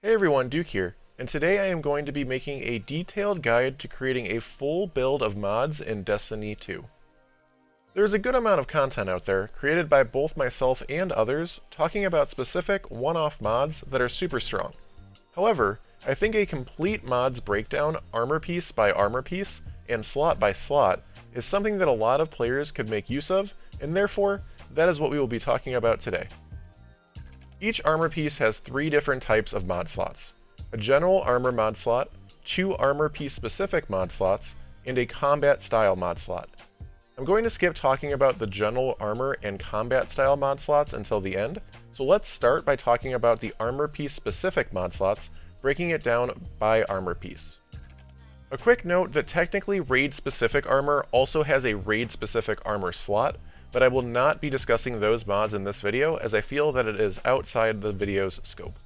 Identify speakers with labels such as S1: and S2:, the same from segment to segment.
S1: Hey everyone, Duke here, and today I am going to be making a detailed guide to creating a full build of mods in Destiny 2. There's a good amount of content out there, created by both myself and others, talking about specific one-off mods that are super strong. However, I think a complete mods breakdown, armor piece by armor piece, and slot by slot, is something that a lot of players could make use of, and therefore, that is what we will be talking about today. Each armor piece has 3 different types of mod slots: a general armor mod slot, 2 armor piece specific mod slots, and a combat style mod slot. I'm going to skip talking about the general armor and combat style mod slots until the end, so let's start by talking about the armor piece specific mod slots, breaking it down by armor piece. A quick note that technically raid specific armor also has a raid specific armor slot, but I will not be discussing those mods in this video as I feel that it is outside the video's scope.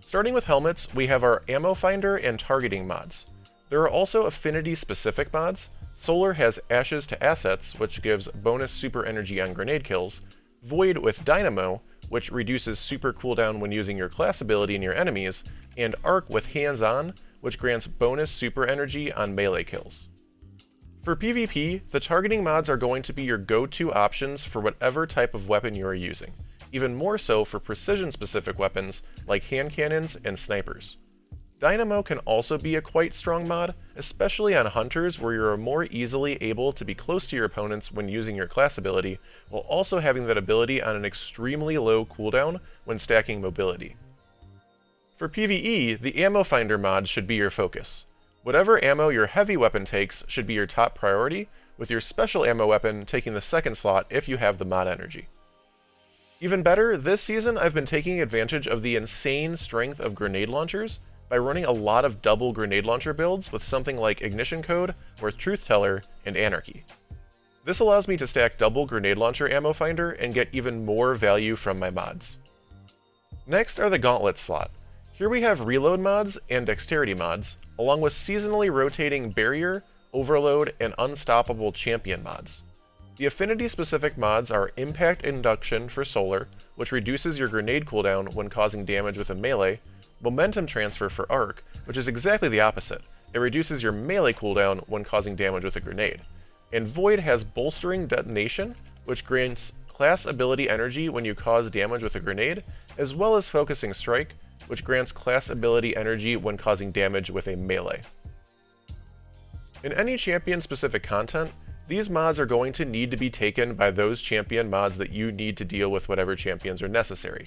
S1: Starting with helmets, we have our ammo finder and targeting mods. There are also affinity specific mods. Solar has Ashes to Assets, which gives bonus super energy on grenade kills, Void with Dynamo, which reduces super cooldown when using your class ability in your enemies, and Arc with Hands On, which grants bonus super energy on melee kills. For PvP, the targeting mods are going to be your go-to options for whatever type of weapon you are using, even more so for precision-specific weapons like hand cannons and snipers. Dynamo can also be a quite strong mod, especially on hunters where you are more easily able to be close to your opponents when using your class ability, while also having that ability on an extremely low cooldown when stacking mobility. For PvE, the ammo finder mod should be your focus. Whatever ammo your heavy weapon takes should be your top priority, with your special ammo weapon taking the second slot if you have the mod energy. Even better, this season I've been taking advantage of the insane strength of grenade launchers by running a lot of double grenade launcher builds with something like Ignition Code or Truth Teller and Anarchy. This allows me to stack double grenade launcher ammo finder and get even more value from my mods. Next are the Gauntlet slot. Here we have reload mods and dexterity mods, along with seasonally rotating barrier, overload, and unstoppable champion mods. The affinity-specific mods are Impact Induction for Solar, which reduces your grenade cooldown when causing damage with a melee, Momentum Transfer for Arc, which is exactly the opposite. It reduces your melee cooldown when causing damage with a grenade. And Void has Bolstering Detonation, which grants class ability energy when you cause damage with a grenade, as well as Focusing Strike, which grants class ability energy when causing damage with a melee. In any champion-specific content, these mods are going to need to be taken by those champion mods that you need to deal with whatever champions are necessary.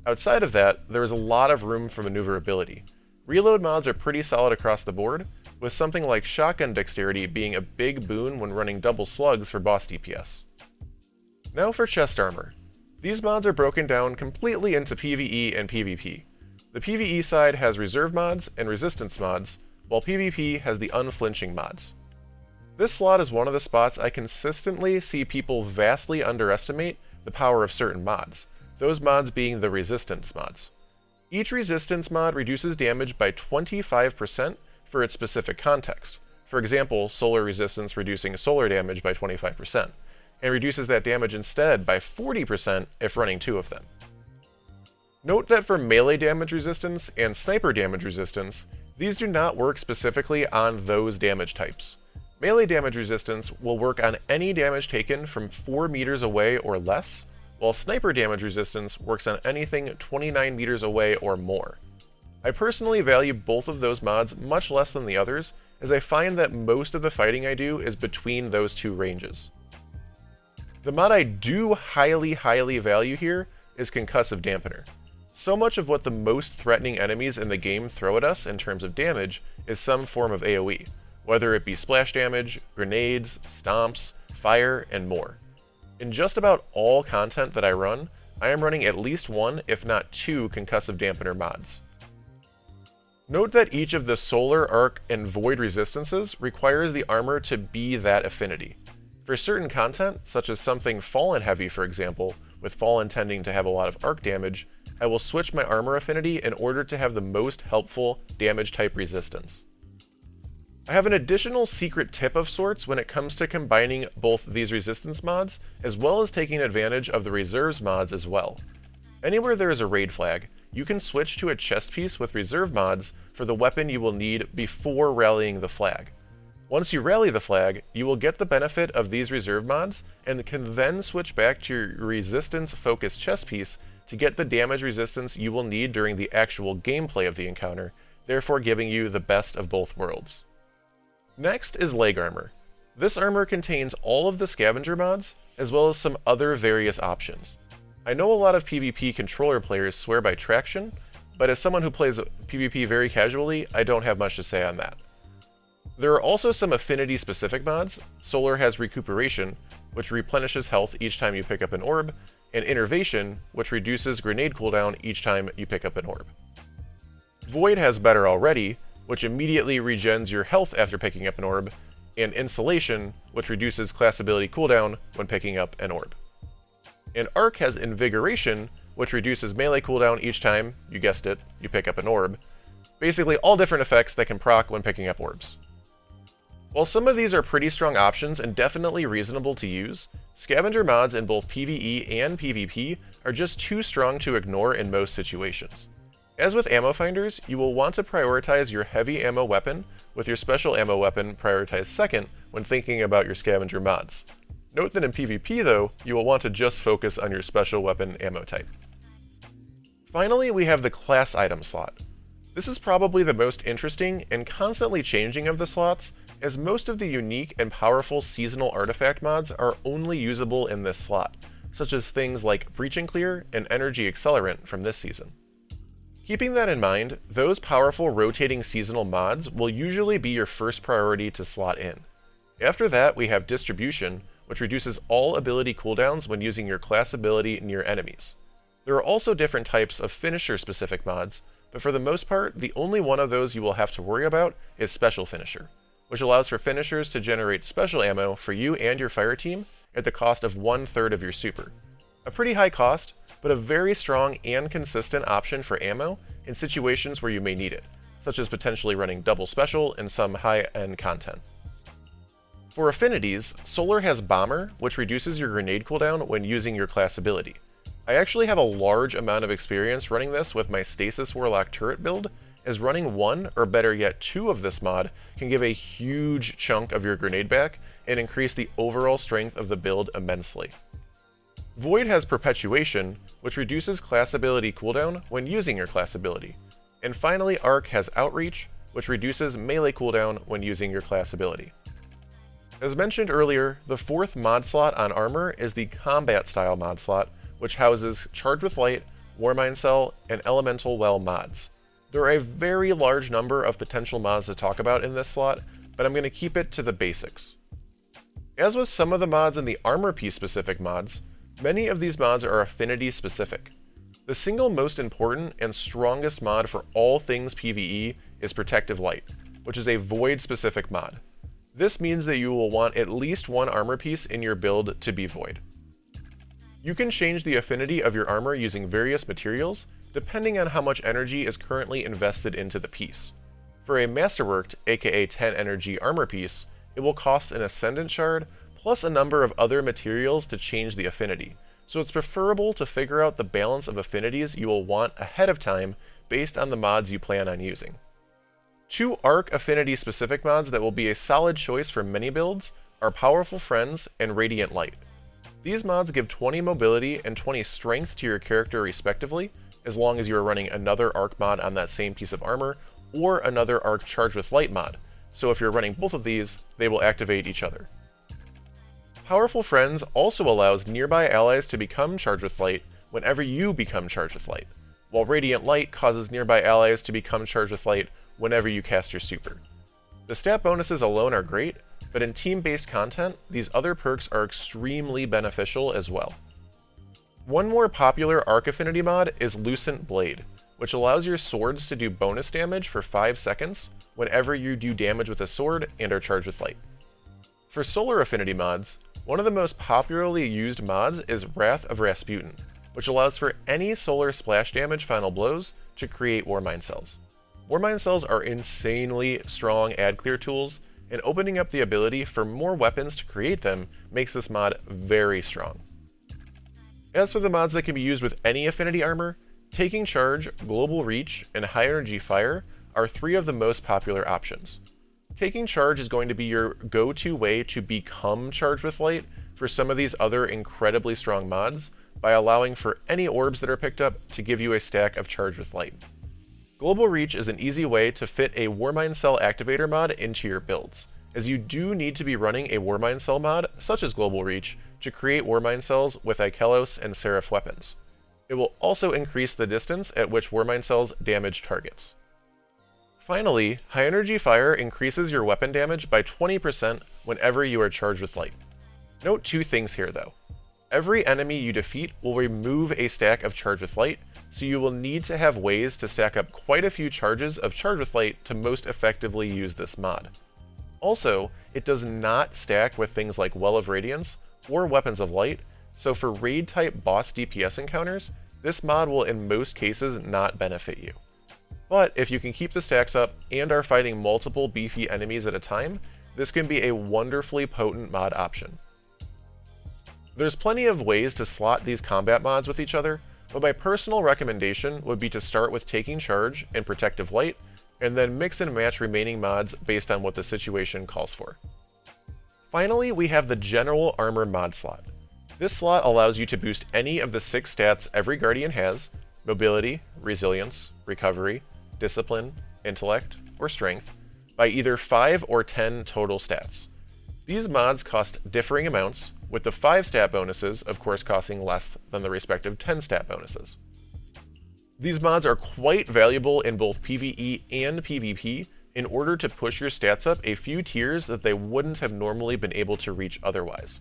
S1: Outside of that, there is a lot of room for maneuverability. Reload mods are pretty solid across the board, with something like Shotgun Dexterity being a big boon when running double slugs for boss DPS. Now for chest armor. These mods are broken down completely into PvE and PvP. The PvE side has reserve mods and resistance mods, while PvP has the unflinching mods. This slot is one of the spots I consistently see people vastly underestimate the power of certain mods, those mods being the resistance mods. Each resistance mod reduces damage by 25% for its specific context. For example, solar resistance reducing solar damage by 25%, and reduces that damage instead by 40% if running 2 of them. Note that for melee damage resistance and sniper damage resistance, these do not work specifically on those damage types. Melee damage resistance will work on any damage taken from 4 meters away or less, while sniper damage resistance works on anything 29 meters away or more. I personally value both of those mods much less than the others, as I find that most of the fighting I do is between those 2 ranges. The mod I do highly value here is Concussive Dampener. So much of what the most threatening enemies in the game throw at us in terms of damage is some form of AoE, whether it be splash damage, grenades, stomps, fire, and more. In just about all content that I run, I am running at least 1, if not 2, Concussive Dampener mods. Note that each of the Solar, Arc, and Void resistances requires the armor to be that affinity. For certain content, such as something Fallen heavy for example, with Fallen tending to have a lot of arc damage, I will switch my armor affinity in order to have the most helpful damage type resistance. I have an additional secret tip of sorts when it comes to combining both these resistance mods, as well as taking advantage of the reserves mods as well. Anywhere there is a raid flag, you can switch to a chest piece with reserve mods for the weapon you will need before rallying the flag. Once you rally the flag, you will get the benefit of these reserve mods and can then switch back to your resistance-focused chest piece to get the damage resistance you will need during the actual gameplay of the encounter, therefore giving you the best of both worlds. Next is leg armor. This armor contains all of the scavenger mods, as well as some other various options. I know a lot of PvP controller players swear by traction, but as someone who plays PvP very casually, I don't have much to say on that. There are also some affinity-specific mods. Solar has Recuperation, which replenishes health each time you pick up an orb, and Innervation, which reduces grenade cooldown each time you pick up an orb. Void has Better Already, which immediately regens your health after picking up an orb, and Insulation, which reduces class ability cooldown when picking up an orb. And Arc has Invigoration, which reduces melee cooldown each time, you guessed it, you pick up an orb. Basically all different effects that can proc when picking up orbs. While some of these are pretty strong options and definitely reasonable to use, scavenger mods in both PvE and PvP are just too strong to ignore in most situations. As with ammo finders, you will want to prioritize your heavy ammo weapon, with your special ammo weapon prioritized second when thinking about your scavenger mods. Note that in PvP though, you will want to just focus on your special weapon ammo type. Finally, we have the class item slot. This is probably the most interesting and constantly changing of the slots, as most of the unique and powerful seasonal artifact mods are only usable in this slot, such as things like Breach and Clear and Energy Accelerant from this season. Keeping that in mind, those powerful rotating seasonal mods will usually be your first priority to slot in. After that, we have Distribution, which reduces all ability cooldowns when using your class ability near enemies. There are also different types of finisher-specific mods, but for the most part, the only one of those you will have to worry about is Special Finisher, which allows for finishers to generate special ammo for you and your fire team at the cost of 1/3 of your super. A pretty high cost, but a very strong and consistent option for ammo in situations where you may need it, such as potentially running double special in some high-end content. For affinities, Solar has Bomber, which reduces your grenade cooldown when using your class ability. I actually have a large amount of experience running this with my Stasis Warlock turret build, as running one, or better yet 2 of this mod can give a huge chunk of your grenade back and increase the overall strength of the build immensely. Void has Perpetuation, which reduces class ability cooldown when using your class ability. And finally, Arc has Outreach, which reduces melee cooldown when using your class ability. As mentioned earlier, the 4th mod slot on Armor is the Combat Style mod slot, which houses Charge with Light, Warmind Cell, and Elemental Well mods. There are a very large number of potential mods to talk about in this slot, but I'm going to keep it to the basics. As with some of the mods in the armor piece specific mods, many of these mods are affinity specific. The single most important and strongest mod for all things PvE is Protective Light, which is a Void specific mod. This means that you will want at least one armor piece in your build to be Void. You can change the affinity of your armor using various materials, depending on how much energy is currently invested into the piece. For a Masterworked, aka 10 energy armor piece, it will cost an Ascendant Shard, plus a number of other materials to change the affinity, so it's preferable to figure out the balance of affinities you will want ahead of time based on the mods you plan on using. 2 Arc affinity specific mods that will be a solid choice for many builds are Powerful Friends and Radiant Light. These mods give 20 mobility and 20 strength to your character respectively, as long as you are running another Arc mod on that same piece of armor, or another Arc Charge with Light mod, so if you're running both of these, they will activate each other. Powerful Friends also allows nearby allies to become Charged with Light whenever you become Charged with Light, while Radiant Light causes nearby allies to become Charged with Light whenever you cast your super. The stat bonuses alone are great, but in team-based content, these other perks are extremely beneficial as well. One more popular Arc affinity mod is Lucent Blade, which allows your swords to do bonus damage for 5 seconds whenever you do damage with a sword and are charged with light. For solar affinity mods, one of the most popularly used mods is Wrath of Rasputin, which allows for any solar splash damage final blows to create Warmind Cells. Warmind Cells are insanely strong add clear tools, and opening up the ability for more weapons to create them makes this mod very strong. As for the mods that can be used with any affinity armor, Taking Charge, Global Reach, and High Energy Fire are three of the most popular options. Taking Charge is going to be your go-to way to become Charged with Light for some of these other incredibly strong mods by allowing for any orbs that are picked up to give you a stack of Charged with Light. Global Reach is an easy way to fit a Warmind Cell Activator mod into your builds, as you do need to be running a Warmind Cell mod, such as Global Reach, to create Warmind Cells with Ikelos and Seraph weapons. It will also increase the distance at which Warmind Cells damage targets. Finally, High Energy Fire increases your weapon damage by 20% whenever you are charged with light. Note two things here though. Every enemy you defeat will remove a stack of Charged with Light, so you will need to have ways to stack up quite a few charges of Charged with Light to most effectively use this mod. Also, it does not stack with things like Well of Radiance or Weapons of Light, so for raid-type boss DPS encounters, this mod will in most cases not benefit you. But if you can keep the stacks up and are fighting multiple beefy enemies at a time, this can be a wonderfully potent mod option. There's plenty of ways to slot these combat mods with each other, but my personal recommendation would be to start with Taking Charge and Protective Light, and then mix and match remaining mods based on what the situation calls for. Finally, we have the General Armor mod slot. This slot allows you to boost any of the 6 stats every Guardian has: Mobility, Resilience, Recovery, Discipline, Intellect, or Strength, by either 5 or 10 total stats. These mods cost differing amounts, with the 5 stat bonuses of course costing less than the respective 10 stat bonuses. These mods are quite valuable in both PvE and PvP in order to push your stats up a few tiers that they wouldn't have normally been able to reach otherwise.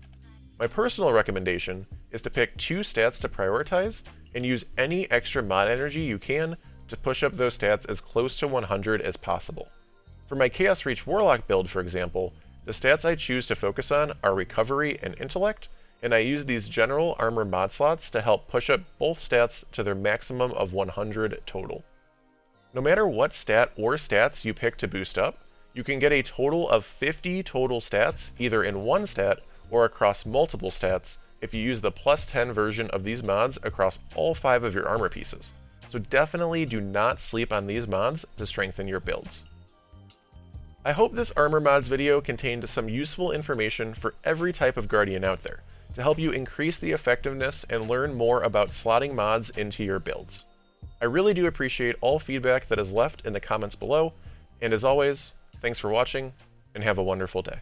S1: My personal recommendation is to pick 2 stats to prioritize and use any extra mod energy you can to push up those stats as close to 100 as possible. For my Chaos Reach Warlock build, for example, the stats I choose to focus on are Recovery and Intellect, and I use these General Armor mod slots to help push up both stats to their maximum of 100 total. No matter what stat or stats you pick to boost up, you can get a total of 50 total stats either in one stat or across multiple stats if you use the +10 version of these mods across all 5 of your armor pieces. So definitely do not sleep on these mods to strengthen your builds. I hope this armor mods video contained some useful information for every type of Guardian out there, to help you increase the effectiveness and learn more about slotting mods into your builds. I really do appreciate all feedback that is left in the comments below, and as always, thanks for watching, and have a wonderful day.